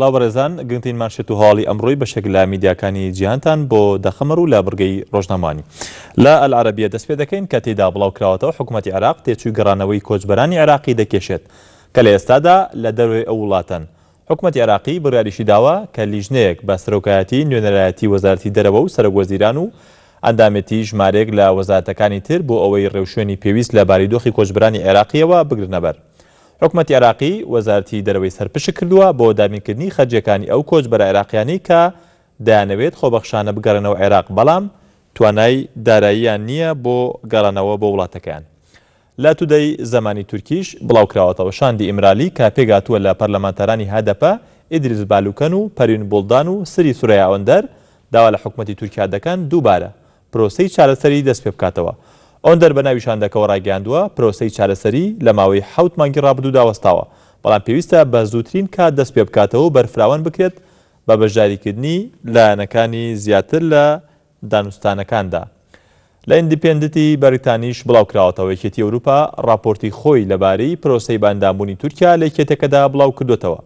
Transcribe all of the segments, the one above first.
سڵاو بەڕێزان گرنگترین مانشێت و هەواڵی ئەمڕۆی بەشێک لە میدیاکانی جیهانتان بۆ دەخەمەر و لە بڕگەی ڕۆژنامانی لە ئەلعەرەبیە دەست پێ دەکەین کە تێیدا بڵاوکراوەتەوە حکوومەتی عێراق تێچووی گەڕانەوەی کۆچبەرانی عێراقی دەکێشێت کە لە ئێستادا لە دەروێ ئەو وڵاتەن. حکوومەتی عێراقی بڕیاریشی داوە کە لیژنەیەک بە سەرۆکایەتی نوێنەرایەتی وەزارەتی دەرەوە و سەرۆکوەزیران و ئەندامەتی ژمارەیەک لە وەزارەتەکانی تر بۆ ئەوەی ڕێوشوێنی پێویست لە باریدۆخی کۆچبەرانی عێراقیەوە بگرنە بەر. حکوومەتی عێراقی وەزارەتی دەرەوەی سەرپشک کردووە بۆ دامینکردنی خەرجیەکانی ئەو کۆچبەرە عێراقیانی کە دەیانەوێت خۆبەخشانە بگەڕێنەوە عێراق بەڵام توانای داراییان نییە بۆ گەڕانەوە بۆ وڵاتەکەیان. لە تودەی زەمانی تورکیش بڵاوکراوەتەوە شاندی ئیمرالی کە پێگاتووە لە پەرلەمانتەرانی هەدەپە ئیدریس بالوکەن و پەرین بولدان و سری سورەیا ئەوەندەر داوا لە حکوومەتی تورکیا دەکەن دووبارە پرۆسەی چارەسەری دەست پێ بکاتەوە. ئەوەندەر بە ناوی شاندەکەەوە ڕاگەاندووە پرۆسەی چارەسەری لە ماوەی 7 مانگی ڕابردوودا وەستاوە بەڵام پێویستە بە زووترین کات دەست پێ بکاتەوە و بەرفراوان بکرێت بە بەشداریکردنی لایەنەکانی زیاتر لە دانوستانەکاندا. لە ئیندیپێندنتی بەریتانیش بڵاوکراوەتەوە یەکێتی ئەوروپا راپۆرتی خۆی لەبارەی پرۆسەی باندامبوونی تورکیا لە یەکێتەکەدا بڵاو کردوێتەوە.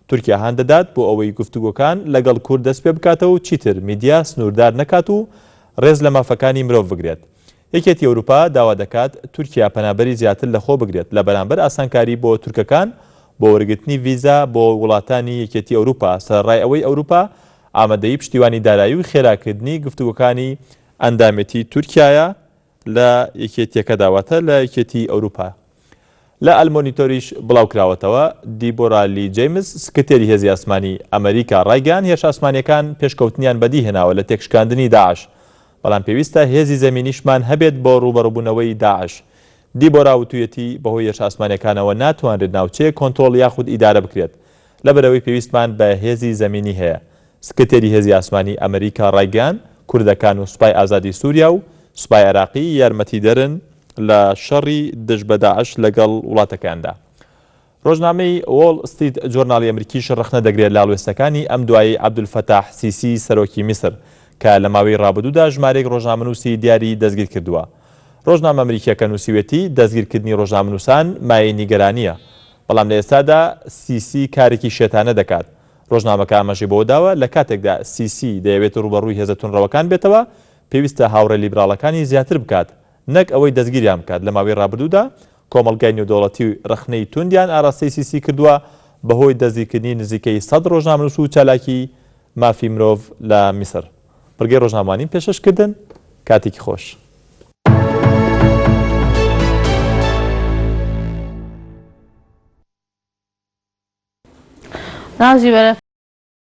تورکیا هان دەدات بۆ ئەوەی گفتوگۆکان لەگەڵ کورد دەست پێ بکاتەوە و چیتر میدیا سنووردار نەکات و ڕێز لە مافەکانی مرۆڤ بگرێت. یەکێتی ئەوروپا داوا دەکات تورکیا پەنابەری زیاتر لەخۆ بگرێت لە بەرامبەر ئاسانکاری بۆ تورکەکان بۆ وەرگرتنی ڤیزا بۆ وڵاتانی یەکێتی ئەوروپا سەرڕای ئەوەی ئەوروپا ئامادەیی پشتیوانی دارایی و خێراکردنی گفتوگۆکانی ئەندامەتی تورکیایە لە یەکێتیەکە داواتە لە یەکێتی ئەوروپا. لە ئەلمۆنیتۆریش بڵاوکراوەتەوە دیبۆرالی جەیمز سکرتێری هێزی ئاسمانی ئەمریکا ڕایگەیاند هێرش ئاسمانیەکان پێشکەوتنیان بەدی هێناوە لە تێکشکاندنی داعش بەڵام پێویستە هێزی زەمینیشمان هەبێت بۆ ڕوبەڕووبوونەوەی داعش. دیبۆرا وتویەتی بەهۆی هێرش ئاسمانیەکانەوە ناتوانرێت ناوچەیە کۆنتڕۆڵ یاخود ئیدارە بکرێت لەبەرەوەی پێویستمان بە هێزی زەمینی هەیە. سکرتێری هێزی ئاسمانی ئەمریکا ڕایگەیاند کوردەکان و سوپای ئازادی سووریا و سوپای عێراقی یارمەتیدەرن لە شەڕی دژ بە داعش لەگەڵ وڵاتەکاندا. ڕۆژنامەی وۆڵ ستریت جۆرناڵی ئەمریکیش ڕخنە دەگرێت لا هەڵوێستەکانی ئەم دوایی عەبدولفەتاح سیسی سەرۆکی میسر کە لە ماوەی ڕابردوودا ژمارەیەک ڕۆژنامەنووسی دیاری دەستگیر کردووە. ڕۆژنامە ئەمریکیەکە نووسیوێتی دەستگیرکردنی ڕۆژنامەنووسان مایەی نیگەرانیە بەڵام لە ئێستادا سیسی کارێکی شێتانە دەکات. ڕۆژنامەکە ئاماژەی بۆ داوە لە کاتێکدا سیسی دەیەوێت ڕوبەڕووی هێزە تونڕەوەکان بێتەوە پێویستە هاوڕێ لیبراڵەکانی زیاتر بکات نەک ئەوەی دەستگیریان بکات. لە ماوەی ڕابردوودا کۆمەڵگای نێودەوڵەتی ڕخنەی توندیان ئاراستەی سیسی کردووە بەهۆی دەستگیرکردنی نزیکەی 100 ڕۆژنامەنووس و چالاکی مافی مرۆڤ لە میسر. بڕگەی ڕۆژنامانی پێشەشکردن کاتێکی خۆش.